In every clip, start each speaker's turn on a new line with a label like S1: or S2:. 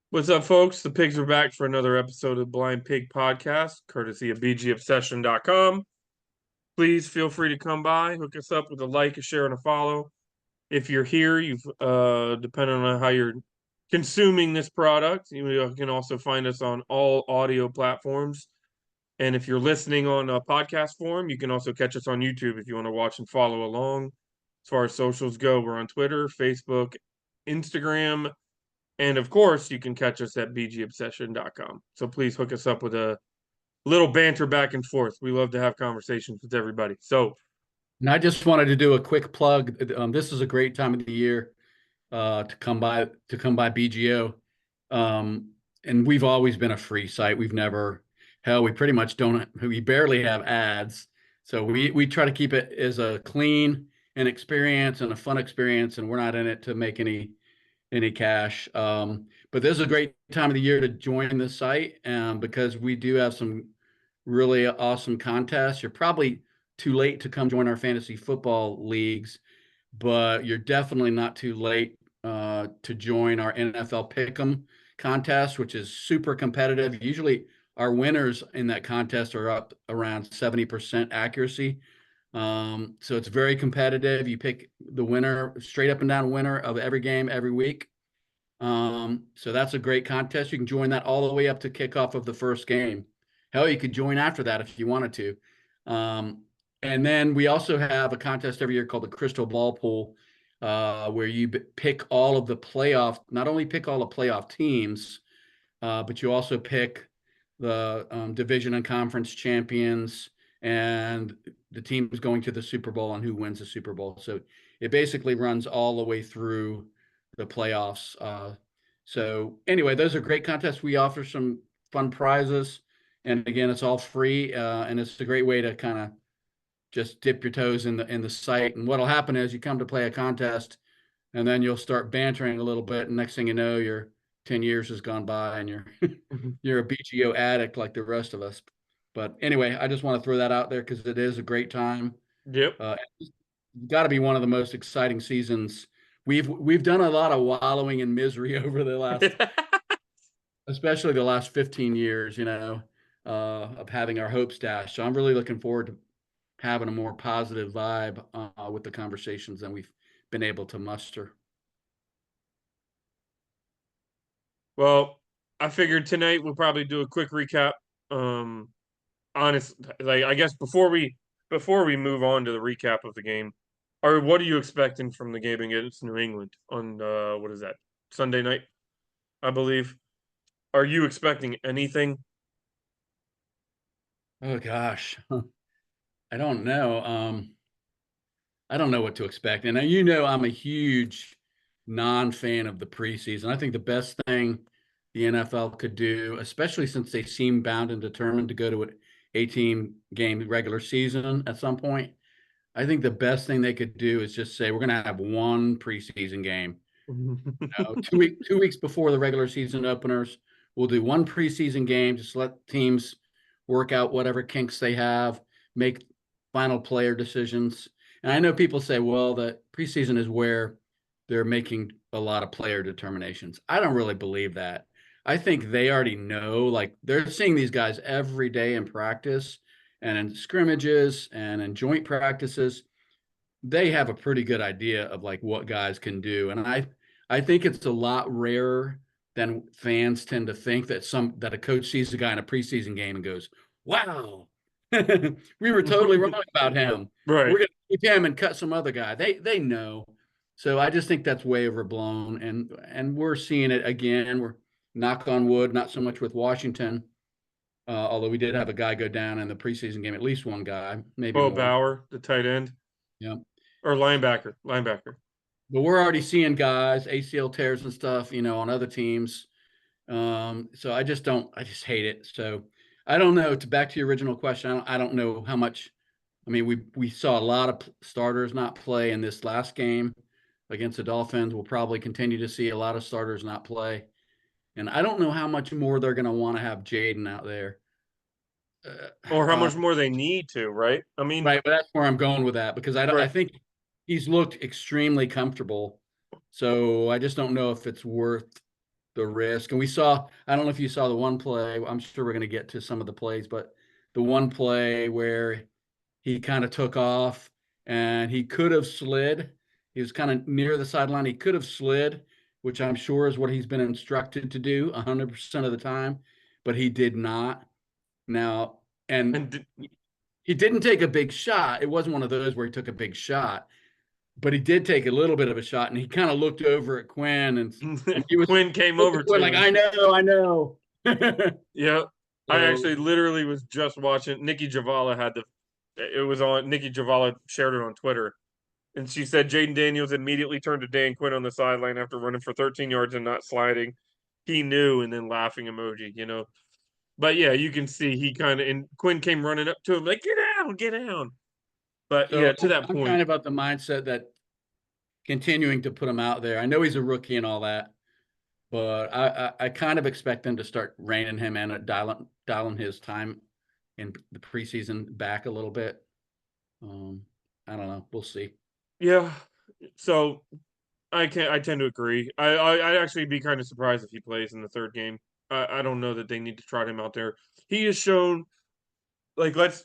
S1: What's up, folks? The pigs are back for another episode of Blind Pig Podcast, courtesy of BGObsession.com. Please feel free to come by, hook us up with a like, a share, and a follow. If you're here, depending on how you're consuming this product, you can also find us on all audio platforms. And if you're listening on a podcast form, you can also catch us on YouTube if you want to watch and follow along. As far as socials go, we're on Twitter, Facebook, Instagram, and of course, you can catch us at bgobsession.com. So please hook us up with a little banter back and forth. We love to have conversations with everybody. So,
S2: And I just wanted to do a quick plug. This is a great time of the year to come by BGO. And we've always been a free site. We've never hell, we pretty much don't we barely have ads. So we try to keep it as a clean and experience and a fun experience, and we're not in it to make any cash. But this is a great time of the year to join the site because we do have some really awesome contests. You're probably too late to come join our fantasy football leagues, but you're definitely not too late to join our NFL Pick'em contest, which is super competitive. Usually, our winners in that contest are up around 70% accuracy. So it's very competitive. You pick the winner, straight up and down winner of every game every week. So that's a great contest. You can join that all the way up to kickoff of the first game. Hell, you could join after that if you wanted to. And then we also have a contest every year called the Crystal Ball Pool, where you pick all of the playoff, not only pick all the playoff teams, but you also pick the division and conference champions and the teams going to the Super Bowl and who wins the Super Bowl. So it basically runs all the way through the playoffs. So anyway, those are great contests. We offer some fun prizes, and again, it's all free, and it's a great way to kind of just dip your toes in the site. And what'll happen is you come to play a contest, and then you'll start bantering a little bit, and next thing you know, your 10 years has gone by, and you're you're a BGO addict like the rest of us. But anyway, I just want to throw that out there because it is a great time.
S1: yep.
S2: It's got to be one of the most exciting seasons. We've done a lot of wallowing in misery over the last, especially the last 15 years, of having our hopes dashed. So I'm really looking forward to having a more positive vibe with the conversations than we've been able to muster.
S1: Well, I figured tonight we'll probably do a quick recap. Um, honest, like I guess before we move on to the recap of the game, or what are you expecting from the game against New England on what is that, Sunday night, I believe? Are you expecting anything?
S2: Oh gosh, I don't know. I don't know what to expect. And I'm a huge non-fan of the preseason. I think the best thing the NFL could do, especially since they seem bound and determined to go to an 18 game regular season at some point, I think the best thing they could do is just say we're going to have one preseason game. 2 weeks before the regular season openers, we'll do one preseason game. Just let teams work out whatever kinks they have, make final player decisions. And I know people say, well, the preseason is where they're making a lot of player determinations. I don't really believe that. I think they already know, like they're seeing these guys every day in practice and in scrimmages and in joint practices. They have a pretty good idea of like what guys can do. And I think it's a lot rarer than fans tend to think that a coach sees a guy in a preseason game and goes, wow, we were totally wrong about him.
S1: Right.
S2: We're going to keep him and cut some other guy. They know. So I just think that's way overblown, and we're seeing it again. We're knock on wood, not so much with Washington, although we did have a guy go down in the preseason game, at least one guy, maybe
S1: Bo
S2: more.
S1: Bauer, the tight end
S2: Yeah,
S1: or linebacker.
S2: but we're already seeing guys ACL tears and stuff, on other teams. So I just hate it. So I don't know. To back to your original question, I don't know how much. I mean, we saw a lot of starters not play in this last game against the Dolphins. We'll probably continue to see a lot of starters not play, and I don't know how much more they're going to want to have Jayden out there.
S1: Or how
S2: Uh,
S1: much more they need to, right? I mean,
S2: right, but that's where I'm going with that because I
S1: right.
S2: think he's looked extremely comfortable. So I just don't know if it's worth the risk. And we saw, I don't know if you saw the one play, I'm sure we're going to get to some of the plays, but the one play where he kind of took off and he could have slid. He was kind of near the sideline. He could have slid, which I'm sure is what he's been instructed to do 100% of the time, but he did not. Now, and
S1: And
S2: he didn't take a big shot. It wasn't one of those where he took a big shot, but he did take a little bit of a shot, and he kind of looked over at Quinn, and he was
S1: Quinn came
S2: looking
S1: over
S2: at Quinn
S1: to
S2: like,
S1: him.
S2: I know.
S1: Yeah. I
S2: So
S1: actually literally was just watching. Nikki Javala had the it was on Nikki Javala shared it on Twitter. And she said Jayden Daniels immediately turned to Dan Quinn on the sideline after running for 13 yards and not sliding. He knew, and then laughing emoji. But yeah, you can see he kind of, and Quinn came running up to him like, get down, get down. But
S2: so
S1: yeah, to that
S2: I'm kind
S1: point,
S2: of about the mindset that continuing to put him out there. I know he's a rookie and all that, but I kind of expect them to start reining him in, dialing his time in the preseason back a little bit. Um, I don't know. We'll see.
S1: yeah. So I tend to agree. I'd actually be kind of surprised if he plays in the third game. I don't know that they need to trot him out there. He has shown like let's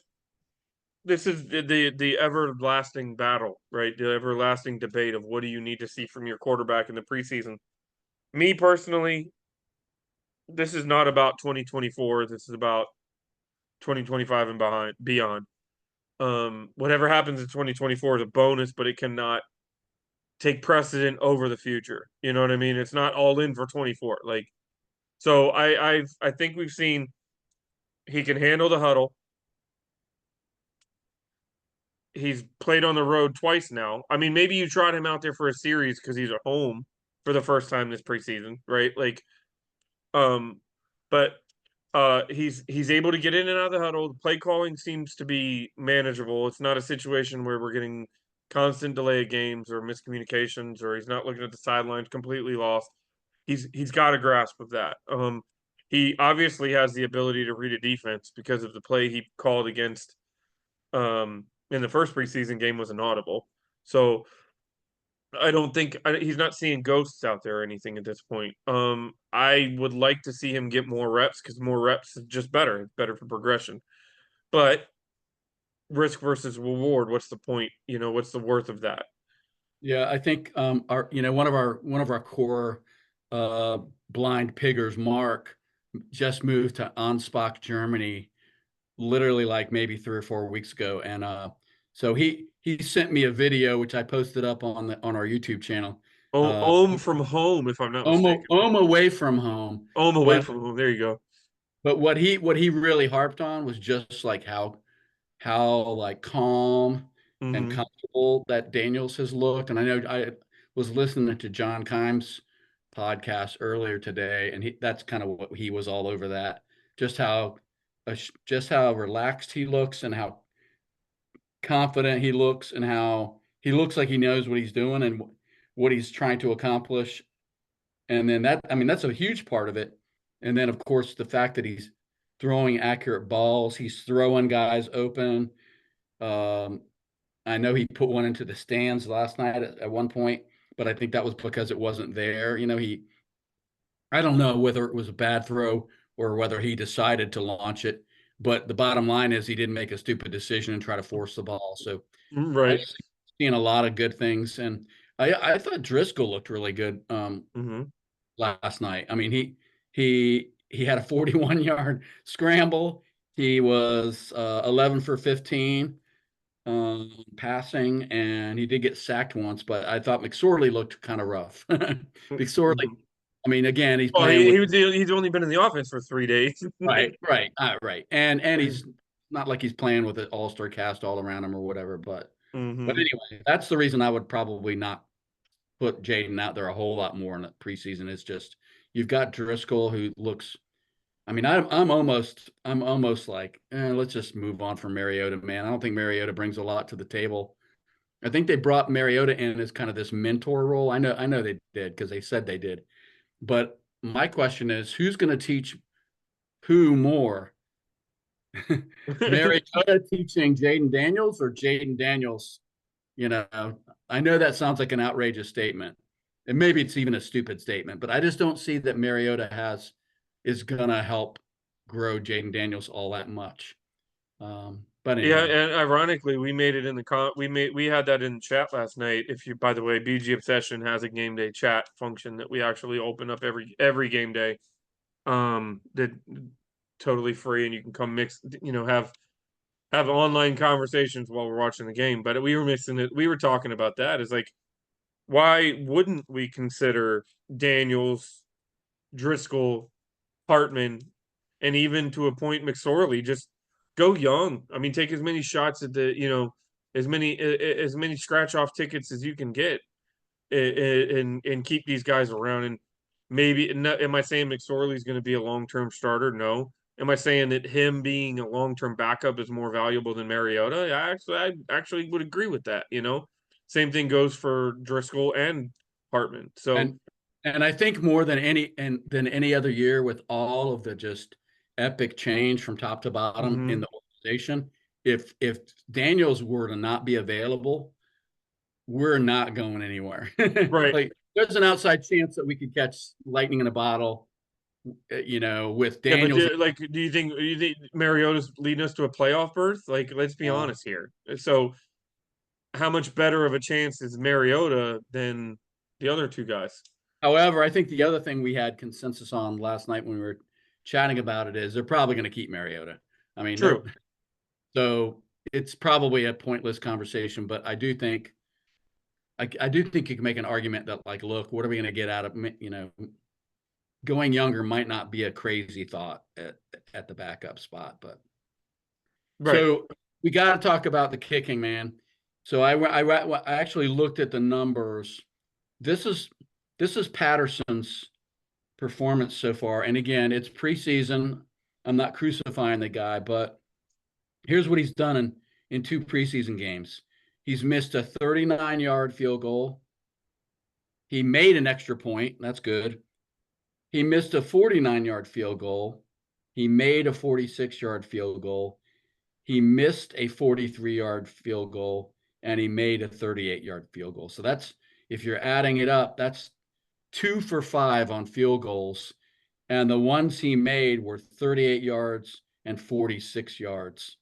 S1: this is the everlasting battle, right? The everlasting debate of what do you need to see from your quarterback in the preseason. Me personally, this is not about 2024. This is about 2025 and beyond. Whatever happens in 2024 is a bonus, but it cannot take precedent over the future. You know what I mean? It's not all in for 24. Like so I think we've seen he can handle the huddle. He's played on the road twice now. I mean, maybe you trot him out there for a series because he's at home for the first time this preseason, right? Like, um, but he's able to get in and out of the huddle. The play calling seems to be manageable. It's not a situation where we're getting constant delay of games or miscommunications, or he's not looking at the sidelines completely lost. He's got a grasp of that. He obviously has the ability to read a defense because of the play he called against in the first preseason game was an audible. So I don't think he's not seeing ghosts out there or anything at this point. I would like to see him get more reps because more reps is just better. It's better for progression. But risk versus reward, what's the point? What's the worth of that?
S2: Yeah, I think our one of our core uh, blind piggers, Mark, just moved to Ansbach, Germany, literally like maybe 3 or 4 weeks ago, and so he sent me a video which I posted up on our YouTube channel.
S1: Oh,
S2: Uh,
S1: Ohm from home, if I'm not mistaken.
S2: away from home,
S1: Ohm away
S2: but
S1: from home. There you go.
S2: what he really harped on was just like how like calm and
S1: Hmm.
S2: comfortable that Daniels has looked. And I know I was listening to John Kimes podcast earlier today, and that's kind of what he was all over that. Just how just how relaxed he looks and how confident he looks and how he looks like he knows what he's doing and what he's trying to accomplish. And then I mean, that's a huge part of it. And then, of course, the fact that he's throwing accurate balls, he's throwing guys open. Um, I know he put one into the stands last night at one point, but I think that was because it wasn't there. I don't know whether it was a bad throw or whether he decided to launch it, but the bottom line is he didn't make a stupid decision and try to force the ball. So I
S1: Right.
S2: just seen a lot of good things, and I thought Driscoll looked really good
S1: Hmm.
S2: last night. I mean, he had a 41-yard scramble. He was 11 for 15 passing, and he did get sacked once, but I thought McSorley looked kind of rough. McSorley,
S1: Hmm.
S2: I mean, again, he's
S1: Well,
S2: playing with
S1: he's only been in the offense for 3 days.
S2: right, and he's not like he's playing with an all-star cast all around him or whatever. But
S1: Hmm.
S2: anyway, that's the reason I would probably not put Jayden out there a whole lot more in the preseason. It's just you've got Driscoll who looks. I mean, I'm almost like let's just move on from Mariota, man. I don't think Mariota brings a lot to the table. I think they brought Mariota in as kind of this mentor role. I know they did because they said they did. But my question is, who's going to teach who more? Mariota teaching Jayden Daniels or Jayden Daniels? You know, I know that sounds like an outrageous statement. and maybe it's even a stupid statement, but I just don't see that Mariota is gonna help grow Jayden Daniels all that much. But
S1: Yeah,
S2: anyway,
S1: and ironically, we made it in the we had that in chat last night. If you, by the way, BG Obsession has a game day chat function that we actually open up every game day. That totally free, and you can come mix, have online conversations while we're watching the game. But we were mixing it. We were talking about that. Is like, why wouldn't we consider Daniels, Driscoll, Hartman, and even to a point McSorley, just go young. I mean, take as many shots at as many scratch off tickets as you can get, and keep these guys around. And maybe, am I saying McSorley's going to be a long term starter? No. Am I saying that him being a long term backup is more valuable than Mariota? I actually would agree with that. Same thing goes for Driscoll and Hartman. So,
S2: and and I think more than any other year, with all of the just epic change from top to bottom in
S1: mhm.
S2: the organization, if Daniels were to not be available, we're not going anywhere.
S1: Right.
S2: Like there's an outside chance that we could catch lightning in a bottle, with
S1: Yeah, but
S2: Daniels.
S1: do you think Mariota's leading us to a playoff berth? Like, let's be
S2: Uh,
S1: honest here. So, how much better of a chance is Mariota than the other two guys?
S2: However, I think the other thing we had consensus on last night when we were chatting about it is they're probably going to keep Mariota. I mean,
S1: True.
S2: so it's probably a pointless conversation, but I do think you can make an argument that, like, look, what are we going to get out of, going younger might not be a crazy thought at the backup spot. But
S1: Right.
S2: so we got to talk about the kicking, man. So I actually looked at the numbers. This is this is Patterson's performance so far. And again, it's preseason. I'm not crucifying the guy, but here's what he's done in two preseason games. He's missed a 39-yard field goal. He made an extra point. That's good. He missed a 49-yard field goal. He made a 46-yard field goal. He missed a 43-yard field goal, and he made a 38-yard field goal. So that's, if you're adding it up, that's 2 for 5 on field goals. And the ones he made were 38 yards and 46 yards.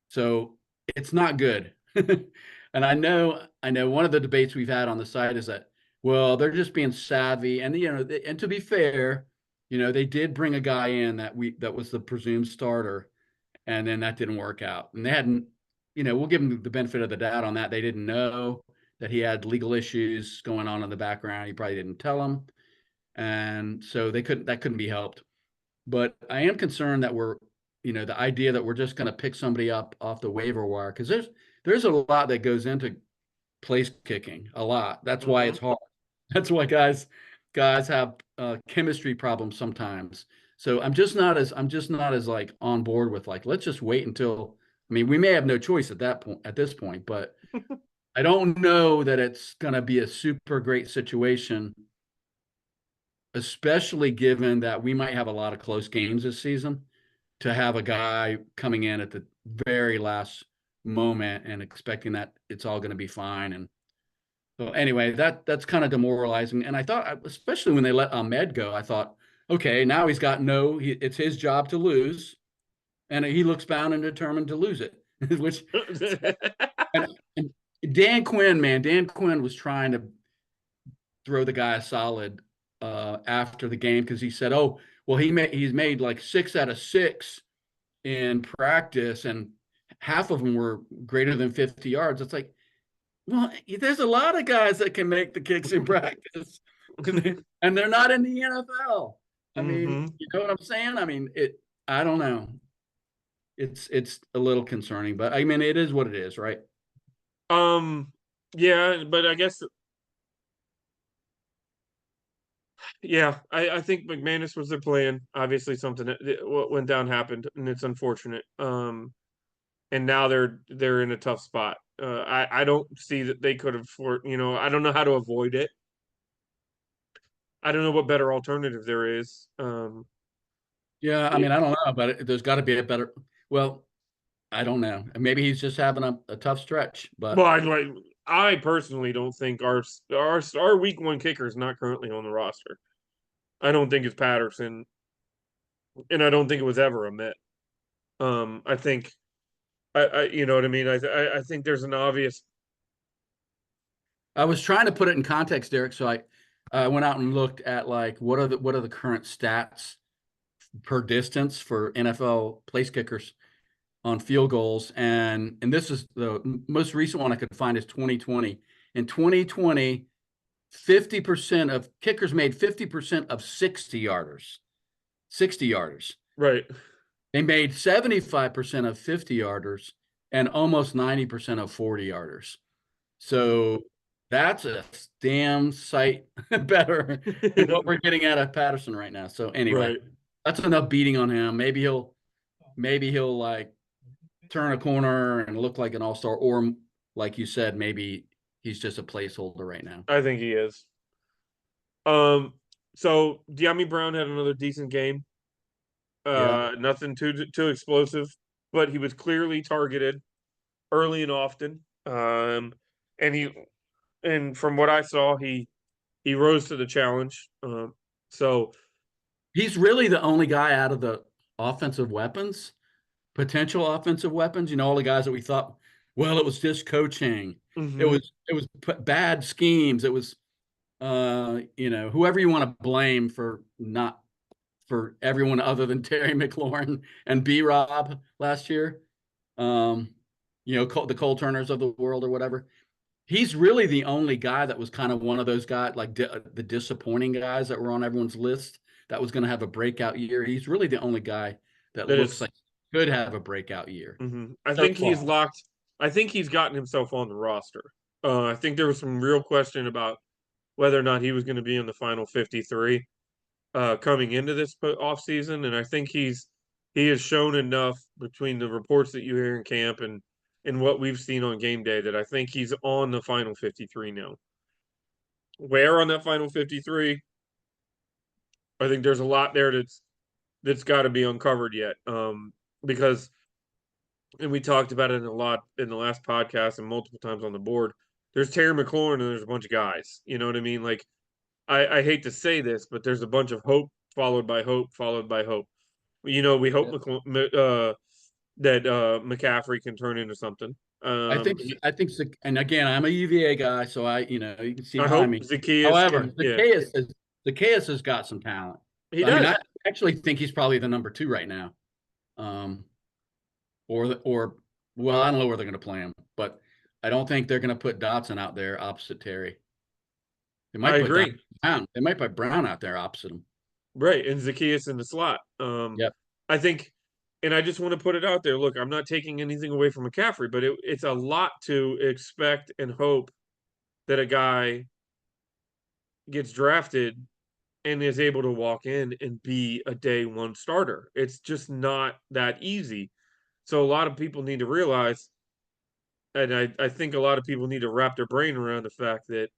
S2: So it's not good. And I know one of the debates we've had on the site is that, well, they're just being savvy. And, and to be fair, they did bring a guy in that was the presumed starter, and then that didn't work out. And they hadn't, we'll give them the benefit of the doubt on that. They didn't know that he had legal issues going on in the background. He probably didn't tell them. And so that couldn't be helped. But I am concerned that the idea that we're just going to pick somebody up off the waiver wire, because there's a lot that goes into place kicking, a lot. That's why
S1: Hmm.
S2: it's hard. That's why guys have chemistry problems sometimes. So I'm just not as like on board with, like, let's just wait until. I mean, we may have no choice at this point, but I don't know that it's going to be a super great situation, especially given that we might have a lot of close games this season, to have a guy coming in at the very last moment and expecting that it's all going to be fine. And so anyway, that's kind of demoralizing. And I thought, especially when they let Ahmed go, I thought, okay, now it's his job to lose, and he looks bound and determined to lose it. Which and Dan Quinn, man, Dan Quinn was trying to throw the guy a solid after the game, because he said, "Oh, well, he's made like 6 out of 6 in practice, and half of them were greater than 50 yards." It's like, well, there's a lot of guys that can make the kicks in practice, and they're not in the NFL. I mean,
S1: Hmm.
S2: you know what I'm saying? I mean, I don't know. It's a little concerning, but I mean, it is what it is, right?
S1: Um, yeah, but I guess, yeah, I think McManus was their plan. Obviously, something what went down happened, and it's unfortunate. And now they're in a tough spot. I don't see that they could have, I don't know how to avoid it. I don't know what better alternative there is.
S2: Yeah, I
S1: It,
S2: mean, I don't know, but there's got to be a better. Well, I don't know. Maybe he's just having a tough stretch,
S1: well,
S2: but
S1: I like. I personally don't think our week one kicker is not currently on the roster. I don't think it's Patterson, and I don't think it was ever a Mitt. I think you know what I mean. I think there's an obvious.
S2: I was trying to put it in context, Derek. So I went out and looked at like what are the current stats per distance for NFL place kickers on field goals, and this is the most recent one I could find is 2020. In 2020, 50% of kickers made 50% of 60 yarders. 60 yarders.
S1: Right.
S2: They made 75% of 50 yarders and almost 90% of 40 yarders. So that's a damn sight better than what we're getting out of Patterson right now. So anyway,
S1: Right.
S2: that's enough beating on him. Maybe he'll like turn a corner and look like an all-star, or like you said, maybe he's just a placeholder right now.
S1: I think he is. So Dyami Brown had another decent game.
S2: Yeah.
S1: Nothing too explosive, but he was clearly targeted early and often. And from what I saw, he rose to the challenge. So
S2: He's really the only guy out of the offensive weapons, potential offensive weapons, all the guys that we thought, well, it was just coaching. It
S1: mhm.
S2: was bad schemes. It was whoever you want to blame for everyone other than Terry McLaurin and B Rob last year. The Cole Turners of the world or whatever. He's really the only guy that was kind of one of those guys, like the disappointing guys that were on everyone's list that was going to have a breakout year. He's really the only guy that
S1: That
S2: looks
S1: is.
S2: like he could have a breakout year
S1: I
S2: so
S1: think he's
S2: far.
S1: locked. I think he's gotten himself on the roster. I think there was some real question about whether or not he was going to be in the final 53 coming into this offseason. And I think he has shown enough between the reports that you hear in camp and what we've seen on game day that I think he's on the final 53 now. Where on that final 53? I think there's a lot there that's got to be uncovered yet. Because and we talked about it a lot in the last podcast and multiple times on the board. There's Terry McLaurin and there's a bunch of guys. You know what I mean? Like I hate to say this, but there's a bunch of hope followed by hope followed by hope. We hope
S2: Yeah.
S1: that McCaffrey can turn into something.
S2: I think, and again, I'm a UVA guy, so you can see
S1: I
S2: behind
S1: hope
S2: me.
S1: Zacchaeus
S2: However,
S1: can. Yeah,
S2: Zacchaeus has got some talent.
S1: he
S2: I mean,
S1: does.
S2: I actually think he's probably the number two right now. Um, or well, I don't know where they're going to play him, but I don't think they're going to put Dotson out there opposite Terry. They
S1: I
S2: might put
S1: agree.
S2: Brown. They might put Brown out there opposite him.
S1: Right, and Zacchaeus in the slot.
S2: Yep.
S1: I think, and I just want to put it out there. Look, I'm not taking anything away from McCaffrey, but it's a lot to expect and hope that a guy gets drafted and is able to walk in and be a day one starter. It's just not that easy. So a lot of people need to realize, and I think a lot of people need to wrap their brain around the fact that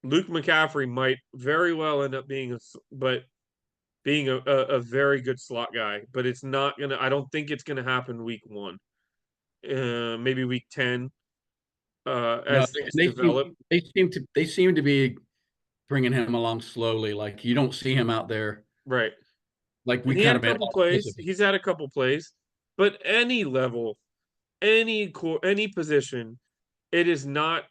S1: Luke McCaffrey might very well end up being a very good slot guy, but it's not gonna. I don't think it's gonna happen week one. Maybe week 10
S2: No,
S1: as things
S2: they seem
S1: develop.
S2: they seem to be bringing him along slowly. Like you don't see him out there.
S1: Right,
S2: Like we
S1: and he had
S2: kind
S1: a
S2: of made
S1: couple
S2: all this
S1: plays.
S2: of it.
S1: He's had a couple plays, but any level, any position, it is not.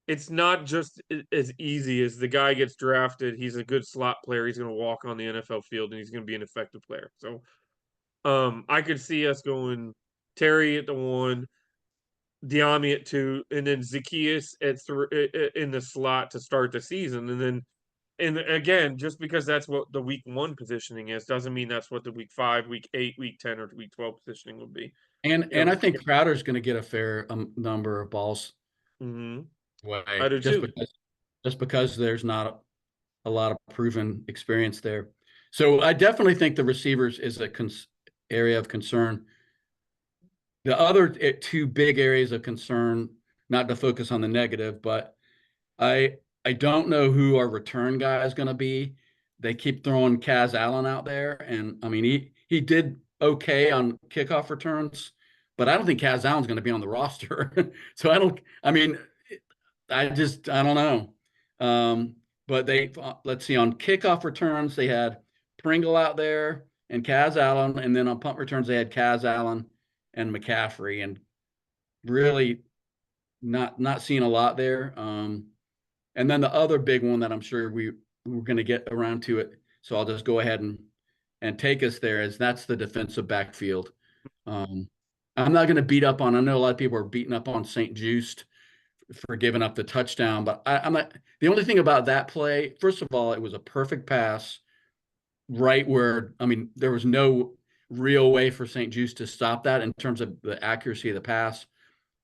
S1: It's not just as easy as the guy gets drafted. He's a good slot player. He's going to walk on the NFL field and he's going to be an effective player. So, I could see us going Terry at the one, Dyami at two, and then Zacchaeus at in the slot to start the season. And again, just because that's what the week one positioning is, doesn't mean that's what the week 5, week 8, week 10, or week 12 positioning will be.
S2: And I think Crowder's going to get a fair number of balls
S1: Mm-hmm. I
S2: away
S1: do too.
S2: just because there's not a lot of proven experience there. So I definitely think the receivers is a area of concern. The other two big areas of concern, not to focus on the negative, but I don't know who our return guy is going to be. They keep throwing Kaz Allen out there, and I mean he did okay on kickoff returns, but I don't think Kaz Allen's going to be on the roster. So I mean, I don't know. But let's see, on kickoff returns, they had Pringle out there and Kaz Allen. And then on punt returns, they had Kaz Allen and McCaffrey, and really not seeing a lot there. And then the other big one that I'm sure we're going to get around to it. So I'll just go ahead and take us there, is that's the defensive backfield. I'm not going to beat up on, I know a lot of people are beating up on St. Juste for giving up the touchdown, but I'm not. The only thing about that play, first of all, it was a perfect pass right where, I mean, there was no real way for St. Juste to stop that in terms of the accuracy of the pass.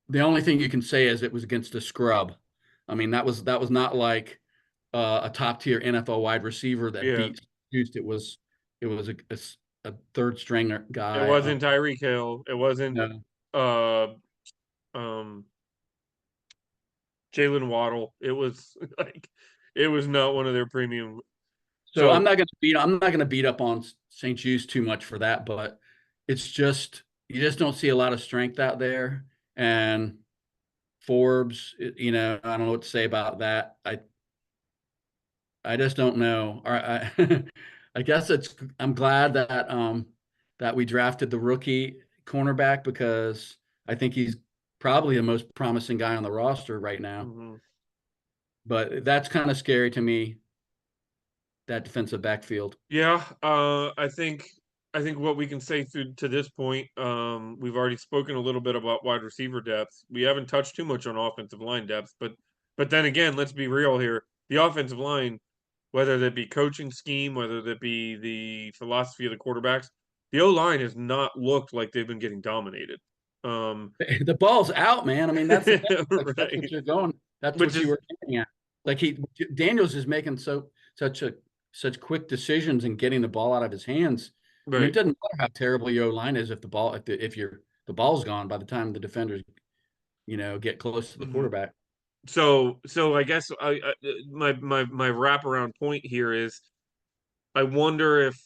S2: The only thing you can say is it was against a scrub. I mean, that was not like a top tier NFL wide receiver that
S1: Yeah.
S2: beat Juste. It was a third stringer
S1: It
S2: guy.
S1: wasn't Tyreek Hill. It wasn't
S2: No.
S1: uh um Jalen Waddle. It was like it was not one of their premium.
S2: So
S1: So
S2: I'm not gonna beat up on St. Jude's too much for that, but it's just you just don't see a lot of strength out there. And Forbes, I don't know what to say about that. I just don't know. I guess I'm glad that we drafted the rookie cornerback, because I think he's probably the most promising guy on the roster right now.
S1: mhm.
S2: But that's kind of scary to me, that defensive backfield.
S1: Yeah, I think what we can say through to this point, we've already spoken a little bit about wide receiver depth. We haven't touched too much on offensive line depth, but then again, let's be real here. The offensive line, whether that be coaching scheme, whether that be the philosophy of the quarterbacks, the O line has not looked like they've been getting dominated. Um,
S2: The ball's out, man. I mean, that's the thing. Like, that's what
S1: right,
S2: you're going. That's
S1: which
S2: what you
S1: is
S2: were getting at. Like Daniels is making such quick decisions and getting the ball out of his hands. I mean, it
S1: right.
S2: doesn't matter how terrible your line is if the ball's gone by the time the defenders get close to the
S1: Mhm.
S2: quarterback.
S1: So I guess my wraparound point here is I wonder if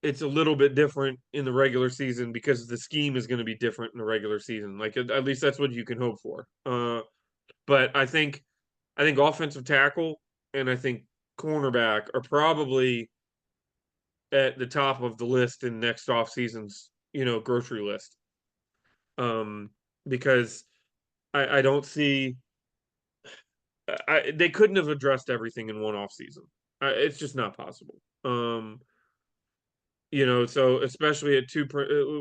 S1: it's a little bit different in the regular season because the scheme is going to be different in the regular season. Like at least that's what you can hope for. But I think offensive tackle and I think cornerback are probably at the top of the list in next off season's grocery list. Um, because I don't see they couldn't have addressed everything in one off season. It's just not possible. So especially at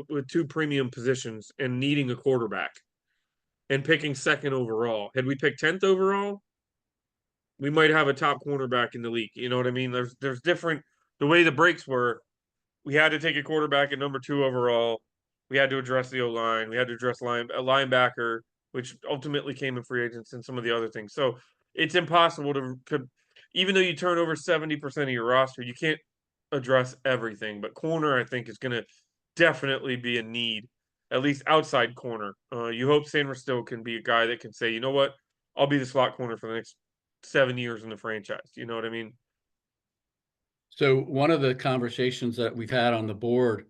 S1: with two premium positions and needing a quarterback and picking second overall. Had we picked 10th overall, we might have a top cornerback in the league. You know what I mean? There's different the way the breaks were. We had to take a quarterback at number 2 overall. We had to address the O line. We had to address a linebacker, which ultimately came in free agents and some of the other things. So it's impossible to even though you turn over 70% of your roster, you can't address everything. But corner, I think, is going to definitely be a need, at least outside corner. You hope Sanders still can be a guy that can say, you know what, I'll be the slot corner for the next 7 years in the franchise. You know what I mean?
S2: So one of the conversations that we've had on the board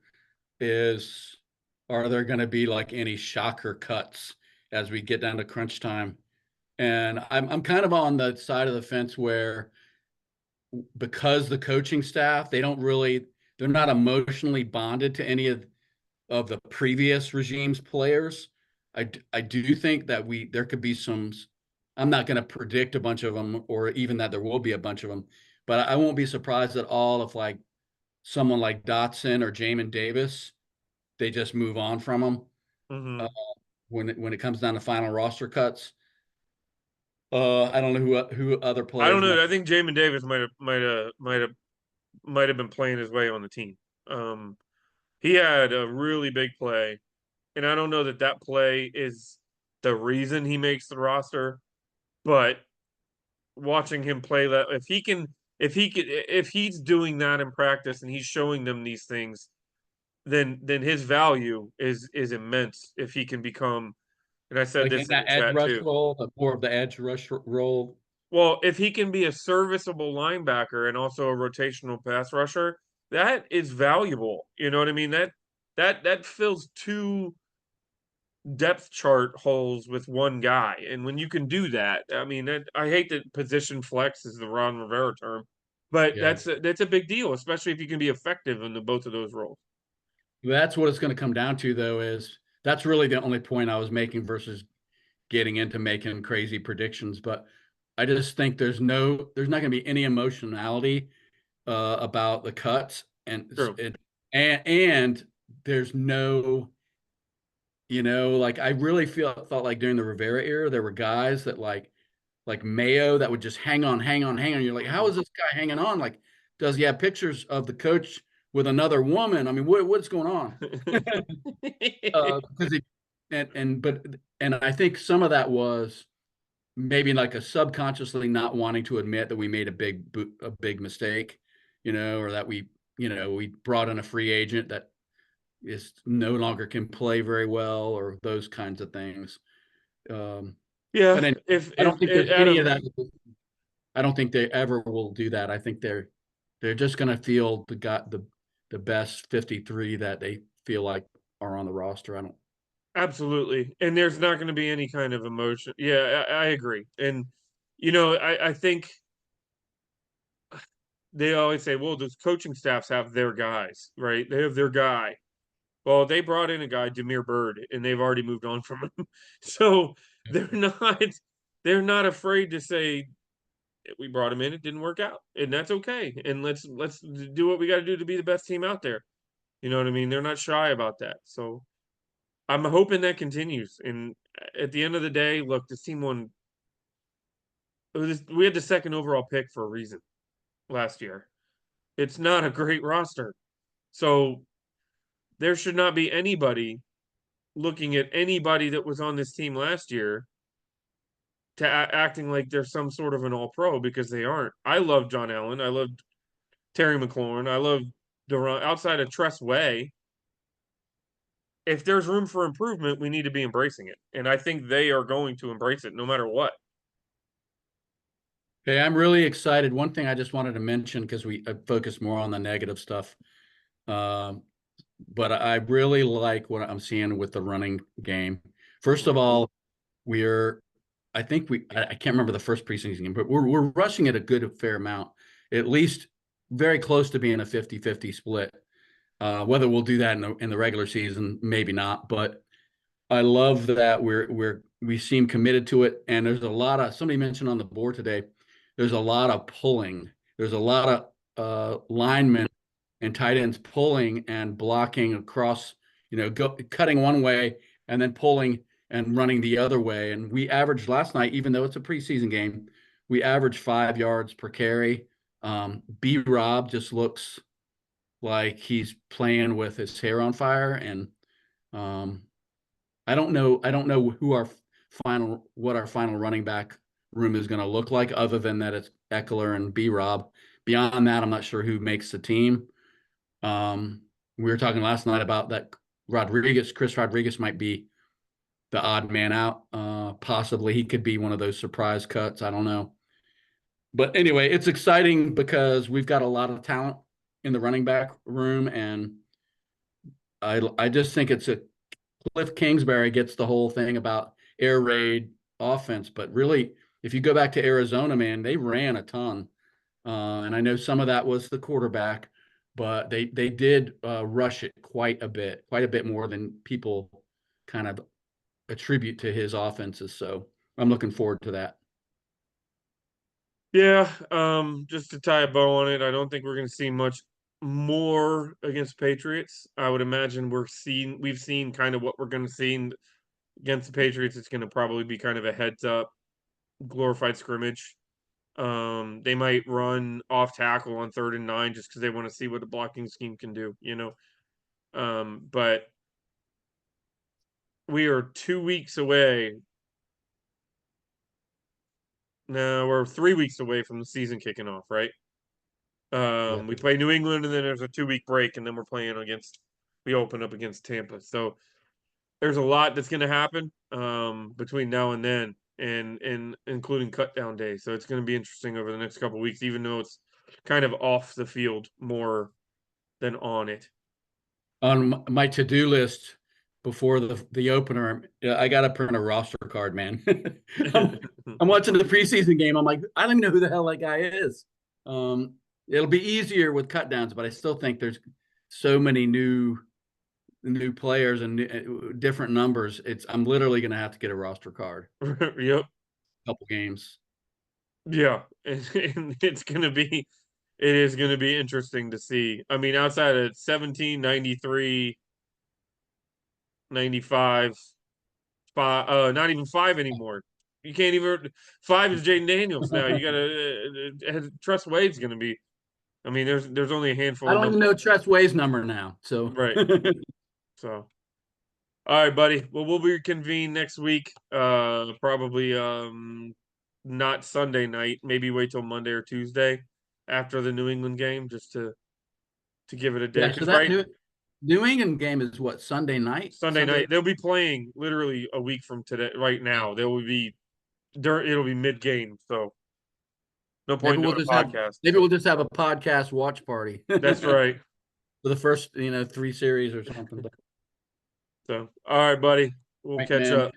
S2: is, are there going to be like any shocker cuts as we get down to crunch time? And I'm kind of on the side of the fence where, because the coaching staff, they're not emotionally bonded to any of the previous regime's players. I do think that there could be some. I'm not going to predict a bunch of them, or even that there will be a bunch of them, but I won't be surprised at all if, like, someone like Dotson or Jamin Davis, they just move on from them
S1: Mm-hmm.
S2: uh, when it comes down to final roster cuts. I don't know who other
S1: I don't
S2: players might.
S1: know. I think Jamin Davis might have been playing his way on the team. Um, he had a really big play, and I don't know that play is the reason he makes the roster, but watching him play that if he's doing that in practice and he's showing them these things, then his value is immense if he can become. And I said
S2: Like in
S1: this in
S2: that
S1: the
S2: edge
S1: chat
S2: rush
S1: too.
S2: role, more of the edge rush role.
S1: Well, if he can be a serviceable linebacker and also a rotational pass rusher, that is valuable. You know what I mean? That fills two. depth chart holes with one guy. And when you can do that, I mean, I hate that position flex is the Ron Rivera term, but
S2: Yeah,
S1: that's a big deal, especially if you can be effective in both of those roles.
S2: that's what it's going to come down to, though. Is that's really the only point I was making versus getting into making crazy predictions. But I just think there's not going to be any emotionality about the cuts,
S1: True.
S2: and there's no, like I really thought like during the Rivera era, there were guys that like Mayo that would just hang on, hang on, hang on. You're like, how is
S1: Mhm.
S2: this guy hanging on? Like, does he have pictures of the coach with another woman? I mean, what's going on? Because it and I think some of that was maybe like a subconsciously not wanting to admit that we made a big mistake, or that we brought in a free agent that is no longer can play very well, or those kinds of things. Um,
S1: Yeah,
S2: but anyway, I don't think there's any of that. I don't think they ever will do that. I think they're just going to feel the best 53 that they feel like are on the roster. I don't.
S1: absolutely, and there's not going to be any kind of emotion. Yeah, I agree, and I think they always say, well, those coaching staffs have their guys, right? They have their guy. Well, they brought in a guy, Demir Bird, and they've already moved on from him. So they're not they're not afraid to say we brought him in, it didn't work out, and that's okay. And let's do what we got to do to be the best team out there. You know what I mean? They're not shy about that. So I'm hoping that continues. And at the end of the day, look, this team won. We had the second overall pick for a reason last year. It's not a great roster. So there should not be anybody looking at anybody that was on this team last year to acting like they're some sort of an all pro because they aren't. I love John Allen. I love Terry McLaurin. I love Durant. Outside of Tress Way, if there's room for improvement, we need to be embracing it. And I think they are going to embrace it no matter what.
S2: Hey, I'm really excited. One thing I just wanted to mention because we focus more on the negative stuff, um, but I really like what I'm seeing with the running game. First of all, we're I think I can't remember the first preseason game, but we're rushing at a good fair amount, at least very close to being a 50-50 split. Whether we'll do that in the regular season, maybe not, but I love that we seem committed to it. And there's a lot of somebody mentioned on the board today. There's a lot of pulling. There's a lot of linemen and tight ends pulling and blocking across. Cutting one way and then pulling and running the other way. And we averaged last night, even though it's a preseason game, we averaged 5 yards per carry. B Rob just looks like he's playing with his hair on fire, and um, I don't know what our final running back room is going to look like, other than that it's Eckler and B Rob. Beyond that, I'm not sure who makes the team. We were talking last night about that Chris Rodriguez might be the odd man out. Possibly he could be one of those surprise cuts. I don't know. But anyway, it's exciting because we've got a lot of talent in the running back room, and I just think it's a Cliff Kingsbury gets the whole thing about air raid offense, but really, if you go back to Arizona, man, they ran a ton, and I know some of that was the quarterback, but they did rush it quite a bit more than people kind of attribute to his offenses. So I'm looking forward to that.
S1: Yeah, just to tie a bow on it, I don't think we're going to see much more against Patriots. I would imagine we've seen kind of what we're going to see against the Patriots. It's going to probably be kind of a heads up, glorified scrimmage. They might run off tackle on 3rd and 9 just because they want to see what the blocking scheme can do. But we are 2 weeks away. No, we're 3 weeks away from the season kicking off, right?
S2: Yeah.
S1: We play New England, and then there's a 2 week break, and then we open up against Tampa. So there's a lot that's going to happen between now and then, and including cut down day. So it's going to be interesting over the next couple weeks, even though it's kind of off the field more than on it.
S2: On my to-do list, before the opener. I got to print a roster card, man. I'm, I'm watching the preseason game. I'm like, I don't even know who the hell that guy is. It'll be easier with cut downs, but I still think there's so many new players and different numbers. I'm literally going to have to get a roster card.
S1: Yep.
S2: Couple games.
S1: Yeah, and it is gonna be interesting to see. I mean, outside of 17, 93, 95, not even 5 anymore. You can't even 5 is Jayden Daniels now. You gotta Trust Wade's gonna be. I mean, there's only a handful
S2: I
S1: of
S2: don't even
S1: numbers.
S2: know Tress Way's number now. So
S1: Right. So, all right, buddy. Well, we'll reconvene next week. Probably not Sunday night. Maybe wait till Monday or Tuesday after the New England game, just to give it a day.
S2: yeah, so
S1: Because
S2: that
S1: right
S2: New England game is what, Sunday night?
S1: Sunday night they'll be playing literally a week from today. Right now, they will be it'll be mid game, so no point doing a podcast.
S2: Maybe we'll just have a podcast watch party.
S1: That's right.
S2: For the first 3 series or something.
S1: So, all right, buddy. We'll
S2: Right,
S1: catch
S2: man.
S1: up.